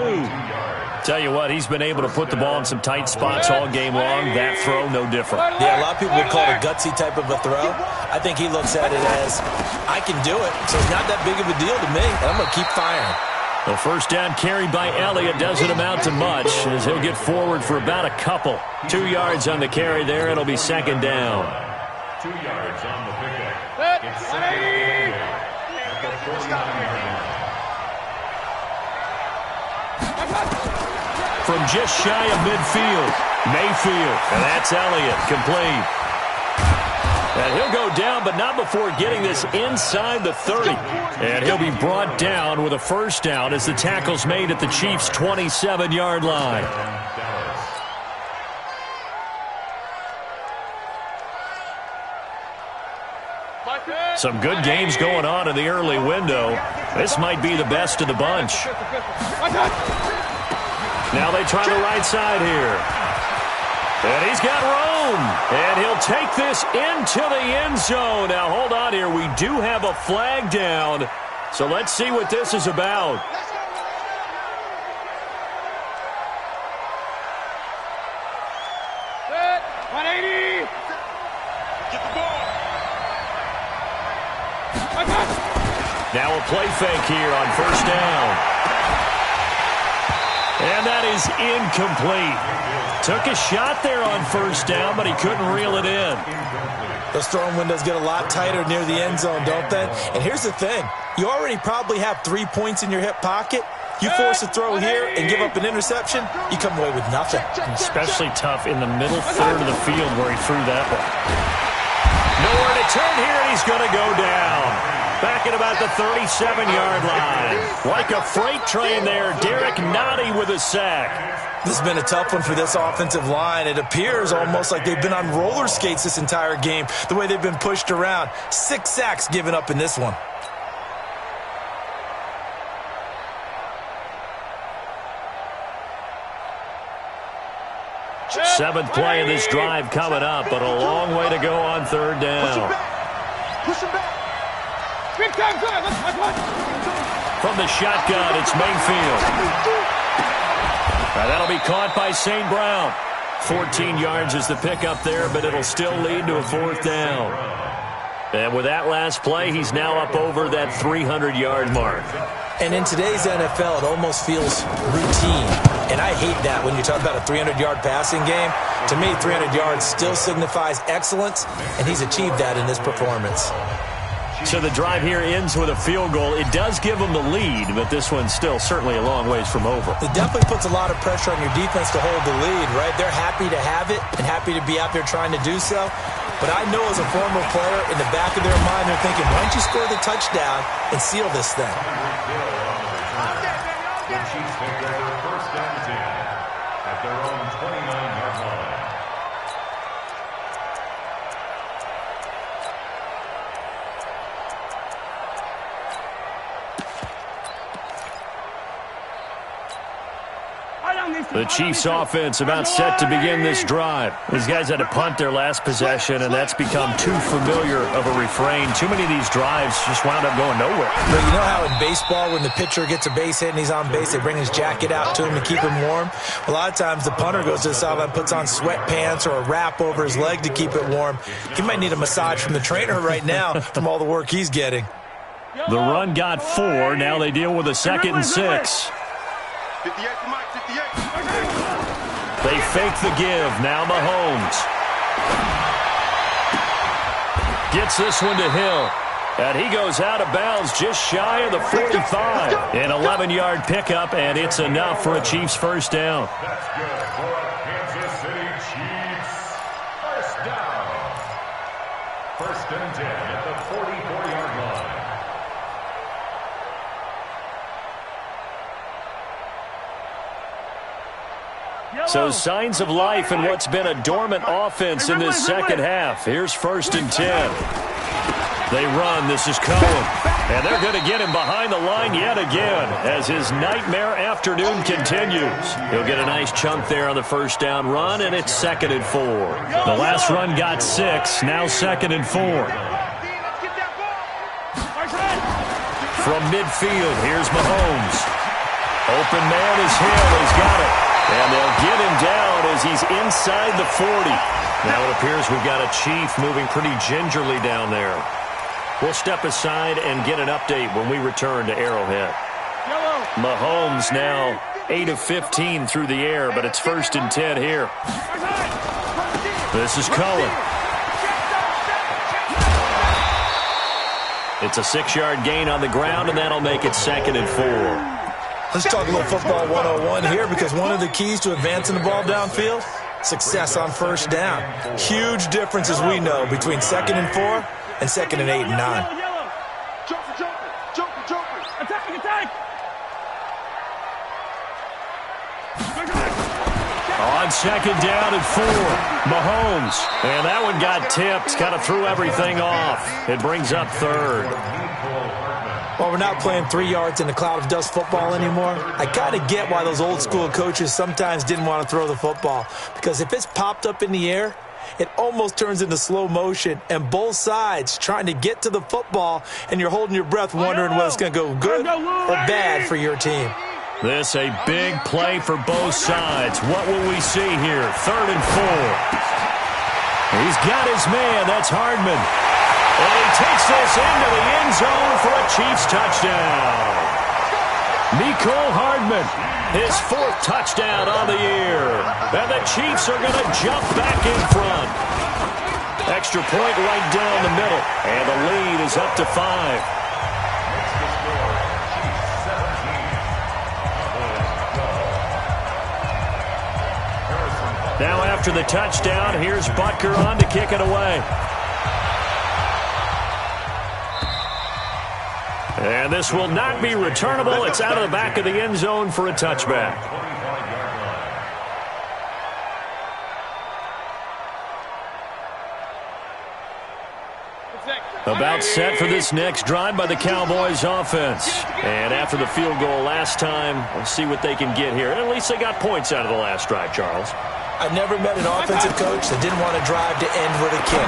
Tell you what, he's been able to put the ball in some tight spots all game long. That throw, no different. Yeah, a lot of people would call it a gutsy type of a throw. I think he looks at it as, I can do it, so it's not that big of a deal to me, and I'm going to keep firing. The first down carried by Elliott doesn't amount to much, as he'll get forward for about a couple. 2 yards on the carry there. It'll be 2nd down. 2 yards on the pickup. It's 2nd at the 49-yard line. From just shy of midfield, Mayfield, and that's Elliott, complete. And he'll go down, but not before getting this inside the 30. And he'll be brought down with a first down as the tackle's made at the Chiefs' 27-yard line. Some good games going on in the early window. This might be the best of the bunch. Now they try the right side here. And he's got room. And he'll take this into the end zone. Now, hold on here. We do have a flag down. So let's see what this is about. Set. 180. Get the ball. Now a play fake here on first down. And that is incomplete. Took a shot there on first down, but he couldn't reel it in. Those throwing windows get a lot tighter near the end zone, don't they? And here's the thing. You already probably have 3 points in your hip pocket. You force a throw here and give up an interception, you come away with nothing. Especially tough in the middle third of the field where he threw that one. Nowhere to turn here, and he's going to go down. Back at about the 37-yard line. Like a freight train there, Derek Nottie with a sack. This has been a tough one for this offensive line. It appears almost like they've been on roller skates this entire game, the way they've been pushed around. 6 sacks given up in this one. Seventh play of this drive coming up, but a long way to go on third down. Push him back. Big time good. Let's watch. From the shotgun, it's Mayfield. That'll be caught by St. Brown. 14 yards is the pickup there, but it'll still lead to a fourth down. And with that last play, he's now up over that 300-yard mark. And in today's NFL, it almost feels routine. And I hate that when you talk about a 300-yard passing game. To me, 300 yards still signifies excellence, and he's achieved that in this performance. So the drive here ends with a field goal. It does give them the lead, but this one's still certainly a long ways from over. It definitely puts a lot of pressure on your defense to hold the lead, right? They're happy to have it and happy to be out there trying to do so. But I know as a former player, in the back of their mind, they're thinking, why don't you score the touchdown and seal this thing? The Chiefs take over first and 10 at their own 29-yard line. The Chiefs offense about set to begin this drive. These guys had to punt their last possession, and that's become too familiar of a refrain. Too many of these drives just wound up going nowhere. But you know how in baseball, when the pitcher gets a base hit and he's on base, they bring his jacket out to him to keep him warm? A lot of times the punter goes to the sideline, puts on sweatpants or a wrap over his leg to keep it warm. He might need a massage from the trainer right now from all the work he's getting. The run got 4. Now they deal with a 2nd and 6. 58 to Mike, 58. They fake the give. Now Mahomes gets this one to Hill. And he goes out of bounds just shy of the 45. An 11-yard pickup, and it's enough for a Chiefs first down. That's good for a Kansas City Chiefs first down. First and 10 at the 44-yard line. So signs of life in what's been a dormant offense in this second half. Here's first and 10. They run. This is Cohen. And they're going to get him behind the line yet again as his nightmare afternoon continues. He'll get a nice chunk there on the first down run, and it's 2nd and 4. The last run got 6. Now 2nd and 4. From midfield, here's Mahomes. Open man is Hill. He's got it. And they'll get him down as he's inside the 40. Now it appears we've got a Chief moving pretty gingerly down there. We'll step aside and get an update when we return to Arrowhead. Mahomes now 8 of 15 through the air, but it's first and 10 here. This is Cohen. It's a 6-yard gain on the ground, and that'll make it 2nd and 4. Let's talk a little football 101 here, because one of the keys to advancing the ball downfield, success on first down. Huge difference, as we know, between 2nd and 4 and 2nd and 8 and 9. On second down and 4, Mahomes. And that one got tipped, kind of threw everything off. It brings up third. While we're not playing 3 yards in a cloud of dust football anymore, I kind of get why those old school coaches sometimes didn't want to throw the football. Because if it's popped up in the air, it almost turns into slow motion, and both sides trying to get to the football, and you're holding your breath wondering whether it's going to go good or bad for your team. This a big play for both sides. What will we see here? 3rd and 4. He's got his man. That's Hardman. And he takes this into the end zone for a Chiefs touchdown. Mecole Hardman, his 4th touchdown on the year. And the Chiefs are going to jump back in front. Extra point right down the middle. And the lead is up to 5. Now after the touchdown, here's Butker on to kick it away. And this will not be returnable. It's out of the back of the end zone for a touchback. About set for this next drive by the Cowboys offense. And after the field goal last time, we'll see what they can get here. And at least they got points out of the last drive, Charles. I never met an offensive coach that didn't want to drive to end with a kick.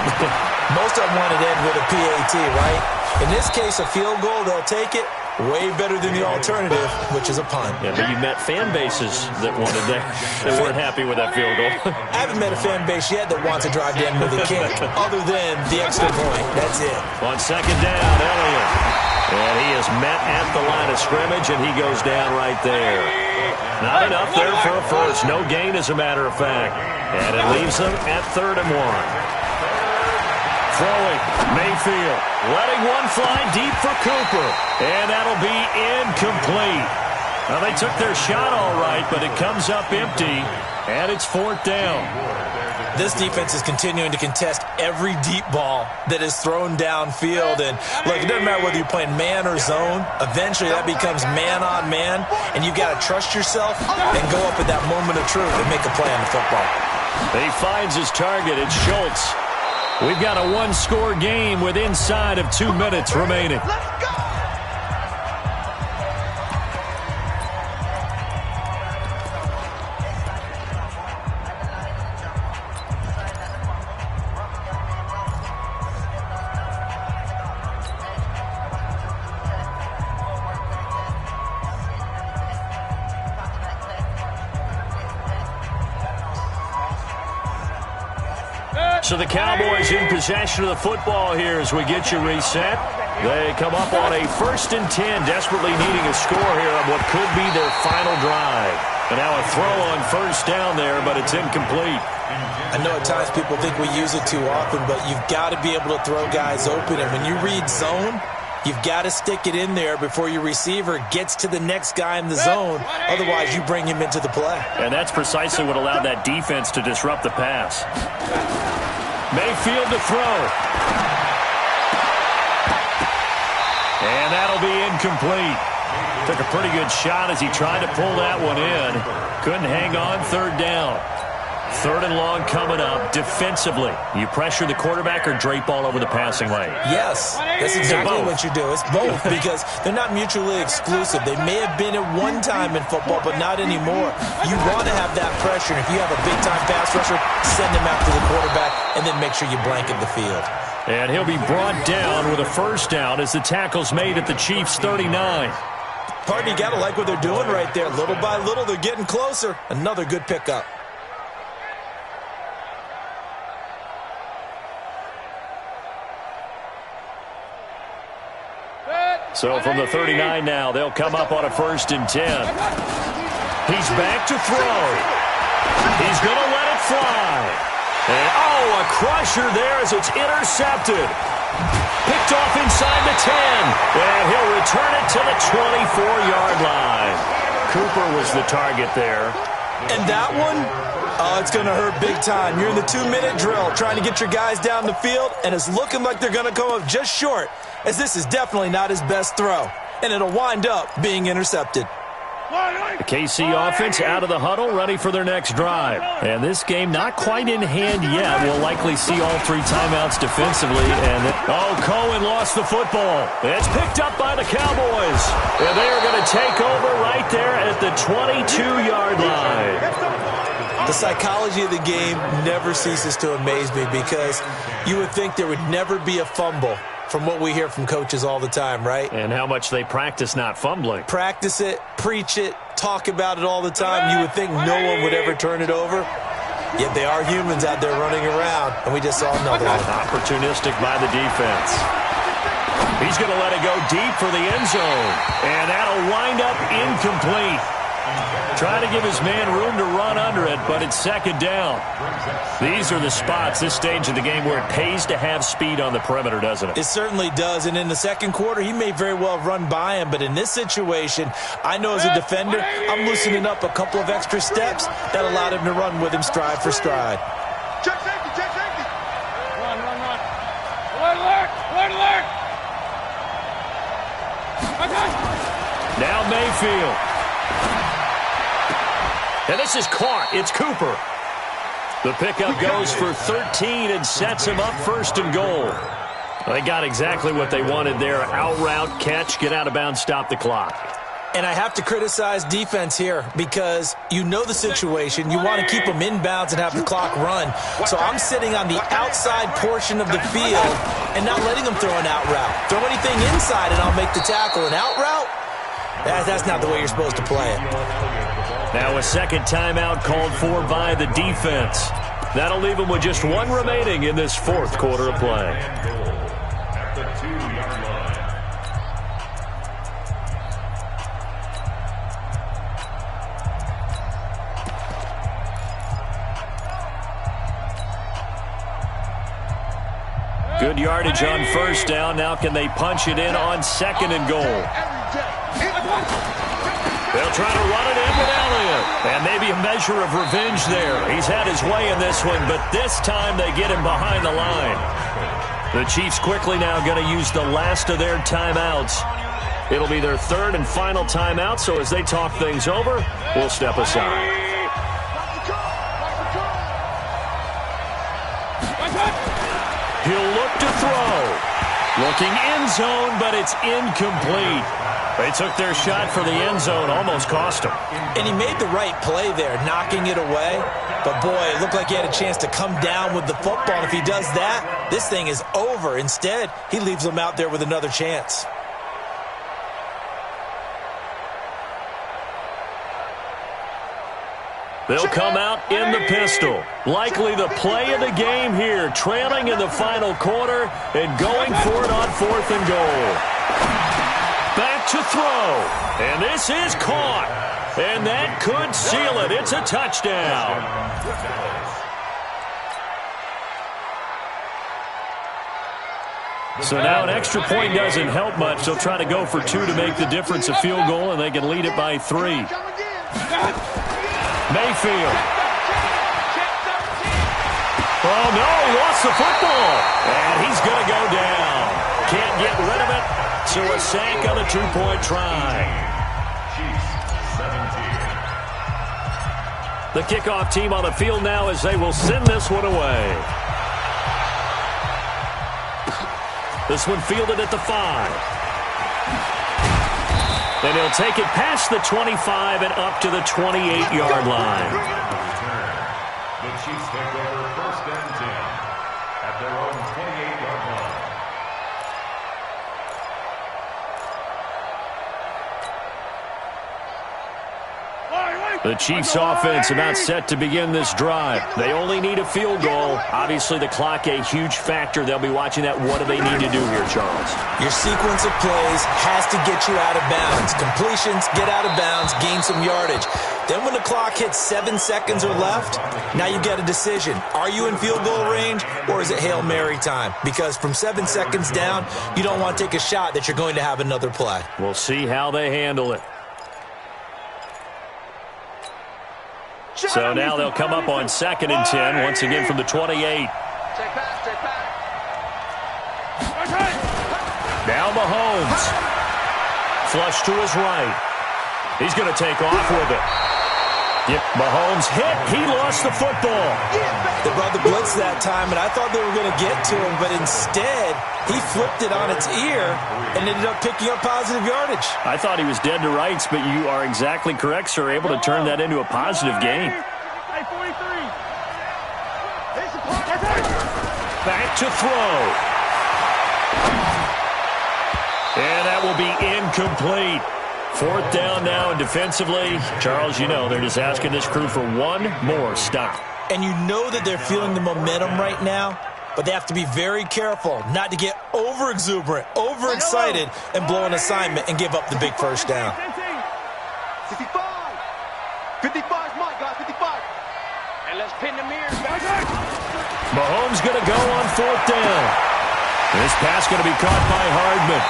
Most of them want to end with a PAT, right? In this case, a field goal, they'll take it. Way better than the alternative, which is a punt. Yeah, but you met fan bases that wanted that. They weren't happy with that field goal. I haven't met a fan base yet that wants to drive to end with a kick, other than the extra point. That's it. On 2nd down, Elliott. And he is met at the line of scrimmage, and he goes down right there. Not enough there for a first. No gain, as a matter of fact. And it leaves them at 3rd and 1. Throwing, Mayfield, letting one fly deep for Cooper. And that'll be incomplete. Well, they took their shot all right, but it comes up empty, and it's 4th down. This defense is continuing to contest every deep ball that is thrown downfield. And, look, it doesn't matter whether you're playing man or zone. Eventually, that becomes man-on-man, and you've got to trust yourself and go up at that moment of truth and make a play on the football. He finds his target. It's Schultz. We've got a 1-score game with inside of 2 minutes remaining. Let's go! So the Cowboys in possession of the football here as we get you reset. They come up on a 1st and 10, desperately needing a score here on what could be their final drive. And now a throw on 1st down there, but it's incomplete. I know at times people think we use it too often, but you've got to be able to throw guys open. And when you read zone, you've got to stick it in there before your receiver gets to the next guy in the zone. Otherwise, you bring him into the play. And that's precisely what allowed that defense to disrupt the pass. Mayfield to throw. And that'll be incomplete. Took a pretty good shot as he tried to pull that one in. Couldn't hang on. 3rd down. 3rd and long coming up. Defensively, you pressure the quarterback or drape all over the passing lane? Yes, that's exactly what you do. It's both because they're not mutually exclusive. They may have been at one time in football, but not anymore. You want to have that pressure. If you have a big-time pass rusher, send him after the quarterback and then make sure you blanket the field. And he'll be brought down with a 1st down as the tackle's made at the Chiefs' 39. Partner, you got to like what they're doing right there. Little by little, they're getting closer. Another good pickup. So from the 39 now, they'll come up on a 1st and 10. He's back to throw. He's going to let it fly. And, a crusher there as it's intercepted. Picked off inside the 10. And he'll return it to the 24-yard line. Cooper was the target there. And that one, it's going to hurt big time. You're in the 2-minute drill trying to get your guys down the field, and it's looking like they're going to come up just short, as this is definitely not his best throw. And it'll wind up being intercepted. The KC offense out of the huddle, ready for their next drive. And this game not quite in hand yet. We'll likely see all 3 timeouts defensively. And Cohen lost the football. It's picked up by the Cowboys. And they are going to take over right there at the 22-yard line. The psychology of the game never ceases to amaze me because you would think there would never be a fumble from what we hear from coaches all the time, right? And how much they practice not fumbling. Practice it, preach it, talk about it all the time. You would think no one would ever turn it over. Yet they are humans out there running around, and we just saw another one. Opportunistic by the defense. He's going to let it go deep for the end zone. And that'll wind up incomplete. Trying to give his man room to run under it, but it's second down. These are the spots, this stage of the game, where it pays to have speed on the perimeter, doesn't it? It certainly does, and in the second quarter, he may very well run by him, but in this situation, I know as a defender, I'm loosening up a couple of extra steps that allowed him to run with him stride for stride. Check safety, check safety. Run. Alert. Now Mayfield. And this is caught. It's Cooper. The pickup goes for 13 and sets him up first and goal. They got exactly what they wanted there. Out route, catch, get out of bounds, stop the clock. And I have to criticize defense here because you know the situation. You want to keep them inbounds and have the clock run. So I'm sitting on the outside portion of the field and not letting them throw an out route. Throw anything inside and I'll make the tackle. An out route? That's not the way you're supposed to play it. Now a second timeout called for by the defense. That'll leave them with just 1 remaining in this fourth quarter of play. At the 2-yard line. Good yardage on first down. Now can they punch it in on second and goal? They'll try to run it in with Elliott. And maybe a measure of revenge there. He's had his way in this one, but this time they get him behind the line. The Chiefs quickly now going to use the last of their timeouts. It'll be their third and final timeout, so as they talk things over, we'll step aside. He'll look to throw. Looking end zone, but it's incomplete. They took their shot for the end zone, almost cost him. And he made the right play there, knocking it away. But, boy, it looked like he had a chance to come down with the football. And if he does that, this thing is over. Instead, he leaves them out there with another chance. They'll come out in the pistol. Likely the play of the game here, trailing in the final quarter and going for it on fourth and goal. Back to throw. And this is caught. And that could seal it. It's a touchdown. So now an extra point doesn't help much. They'll try to go for 2 to make the difference a field goal, and they can lead it by 3. Mayfield. Oh, no, he lost the football. And he's going to go down. Can't get rid of it. So a sack on the 2-point try. The kickoff team on the field now as they will send this one away. This one fielded at the 5. And he'll take it past the 25 and up to the 28-yard line. The Chiefs take over first and 10 at their own 28-yard line. The Chiefs offense about set to begin this drive. They only need a field goal. Obviously, the clock a huge factor. They'll be watching that. What do they need to do here, Charles? Your sequence of plays has to get you out of bounds. Completions, get out of bounds, gain some yardage. Then when the clock hits 7 seconds or left, now you get a decision. Are you in field goal range or is it Hail Mary time? Because from 7 seconds down, you don't want to take a shot that you're going to have another play. We'll see how they handle it. So now they'll come up on 2nd and 10, once again from the 28. Take back. Now Mahomes. Flush to his right. He's going to take off with it. Yep, Mahomes hit. He lost the football. They brought the blitz that time, and I thought they were going to get to him, but instead, he flipped it on its ear and ended up picking up positive yardage. I thought he was dead to rights, but you are exactly correct, sir. Able to turn that into a positive gain. Back to throw. And that will be incomplete. Fourth down now, and defensively, Charles, you know, they're just asking this crew for one more stop. And you know that they're feeling the momentum right now, but they have to be very careful not to get over-exuberant, overexcited, and blow an assignment and give up the big first down. 55. 55, my guy, 55. And let's pin the mirrors back. Mahomes going to go on fourth down. This pass going to be caught by Hardman.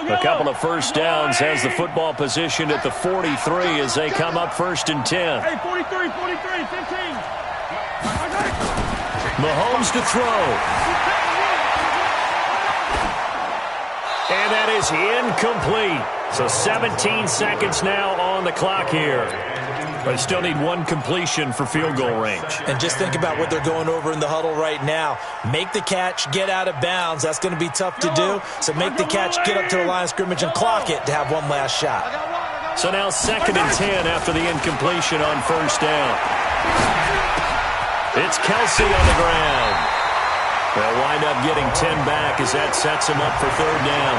A couple of first downs has the football positioned at the 43 as they come up first and 10. Hey, 43, 15. Mahomes to throw. And that is incomplete. So 17 seconds now on the clock here. But still need one completion for field goal range. And just think about what they're going over in the huddle right now. Make the catch, get out of bounds. That's going to be tough to do. So make the catch, get up to the line of scrimmage, and clock it to have one last shot. So now 2nd and 10 after the incompletion on first down. It's Kelsey on the ground. They'll wind up getting 10 back as that sets him up for third down.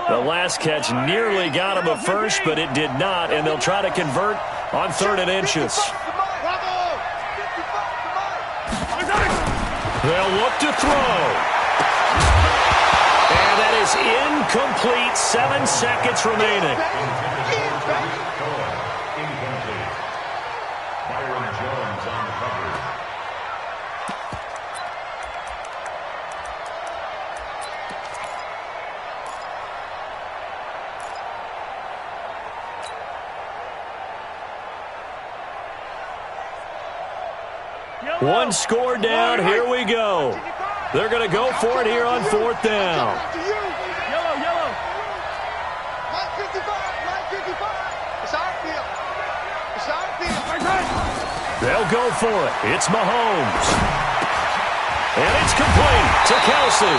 The last catch nearly got him a first, but it did not, and they'll try to convert on 3rd and inches. They'll look to throw. And that is incomplete. 7 seconds remaining. Incomplete. Byron Jones on the cover. One score down. Here we go. They're going to go for it here on 4th down. Yellow. Line 55. It's our field. It's our field. They'll go for it. It's Mahomes. And it's complete to Kelsey.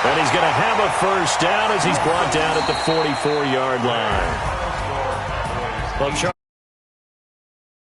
And he's going to have a first down as he's brought down at the 44-yard line. Well,